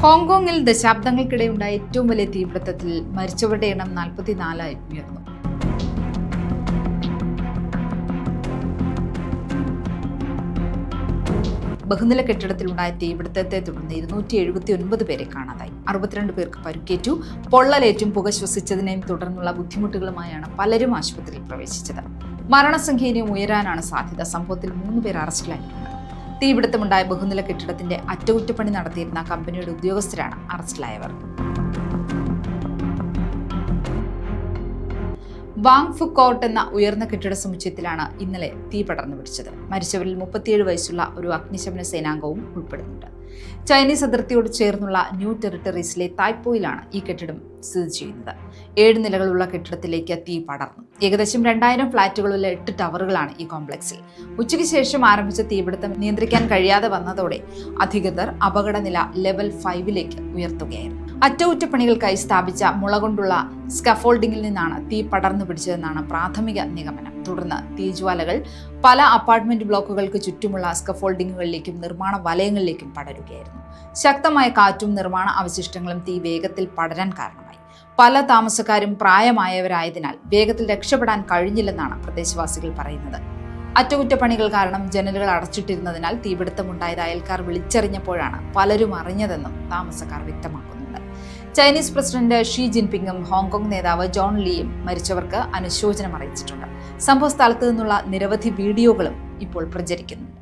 ഹോങ്കോങ്ങിൽ ദശാബ്ദങ്ങൾക്കിടെയുണ്ടായ ഏറ്റവും വലിയ തീപിടുത്തത്തിൽ മരിച്ചവരുടെ എണ്ണം 44 ഉയർന്നു. ബഹുനില കെട്ടിടത്തിലുണ്ടായ തീപിടുത്തത്തെ തുടർന്ന് 279 പേരെ കാണാതായി. 62 പേർക്ക് പരുക്കേറ്റു. പൊള്ളലേറ്റും പുക ശ്വസിച്ചതിനെയും തുടർന്നുള്ള ബുദ്ധിമുട്ടുകളുമായാണ് പലരും ആശുപത്രിയിൽ പ്രവേശിച്ചത്. മരണസംഖ്യ ഇനിയും ഉയരാനാണ് സാധ്യത. സംഭവത്തിൽ 3 പേർ അറസ്റ്റിലായിട്ടുണ്ട്. തീപിടുത്തമുണ്ടായ ബഹുനില കെട്ടിടത്തിന്റെ അറ്റകുറ്റപ്പണി നടത്തിയിരുന്ന കമ്പനിയുടെ ഉദ്യോഗസ്ഥരാണ് അറസ്റ്റിലായവർ. വാങ് ഫു കോർട്ട് എന്ന ഉയർന്ന കെട്ടിട സമുച്ചയത്തിലാണ് ഇന്നലെ തീ പടർന്നു പിടിച്ചത്. മരിച്ചവരിൽ 37 വയസ്സുള്ള ഒരു അഗ്നിശമന സേനാംഗവും ഉൾപ്പെടുന്നുണ്ട്. ചൈനീസ് അതിർത്തിയോട് ചേർന്നുള്ള ന്യൂ ടെറിട്ടറീസിലെ തായ്പോയിലാണ് ഈ കെട്ടിടം സ്ഥിതി ചെയ്യുന്നത്. 7 നിലകളുള്ള കെട്ടിടത്തിലേക്ക് തീ പടർന്നു. ഏകദേശം 2000 ഫ്ളാറ്റുകളുള്ള 8 ടവറുകളാണ് ഈ കോംപ്ലക്സിൽ. ഉച്ചയ്ക്ക് ശേഷം ആരംഭിച്ച തീപിടുത്തം നിയന്ത്രിക്കാൻ കഴിയാതെ വന്നതോടെ അധികൃതർ അപകടനില ലെവൽ 5 ഉയർത്തുകയായിരുന്നു. അറ്റകുറ്റപ്പണികൾക്കായി സ്ഥാപിച്ച മുള കൊണ്ടുള്ള സ്കഫോൾഡിങ്ങിൽ നിന്നാണ് തീ പടർന്നു പിടിച്ചതെന്നാണ് പ്രാഥമിക നിഗമനം. തുടർന്ന് തീജ്വാലകൾ പല അപ്പാർട്ട്മെന്റ് ബ്ലോക്കുകൾക്ക് ചുറ്റുമുള്ള സ്കഫോൾഡിങ്ങുകളിലേക്കും നിർമ്മാണ വലയങ്ങളിലേക്കും പടരുകയായിരുന്നു. ശക്തമായ കാറ്റും നിർമ്മാണ അവശിഷ്ടങ്ങളും തീ വേഗത്തിൽ പടരാൻ കാരണമായി. പല താമസക്കാരും പ്രായമായവരായതിനാൽ വേഗത്തിൽ രക്ഷപ്പെടാൻ കഴിഞ്ഞില്ലെന്നാണ് പ്രദേശവാസികൾ പറയുന്നത്. അറ്റകുറ്റപ്പണികൾ കാരണം ജനലുകൾ അടച്ചിട്ടിരുന്നതിനാൽ തീപിടുത്തമുണ്ടായത് അയൽക്കാർ വിളിച്ചറിഞ്ഞപ്പോഴാണ് പലരും അറിഞ്ഞതെന്നും താമസക്കാർ വ്യക്തമാക്കുന്നുണ്ട്. ചൈനീസ് പ്രസിഡന്റ് ഷീ ജിൻപിങ്ങും ഹോങ്കോങ് നേതാവ് ജോൺ ലീയും മരിച്ചവർക്ക് അനുശോചനം അറിയിച്ചിട്ടുണ്ട്. സംഭവ സ്ഥലത്തു നിന്നുള്ള നിരവധി വീഡിയോകളും ഇപ്പോൾ പ്രചരിക്കുന്നുണ്ട്.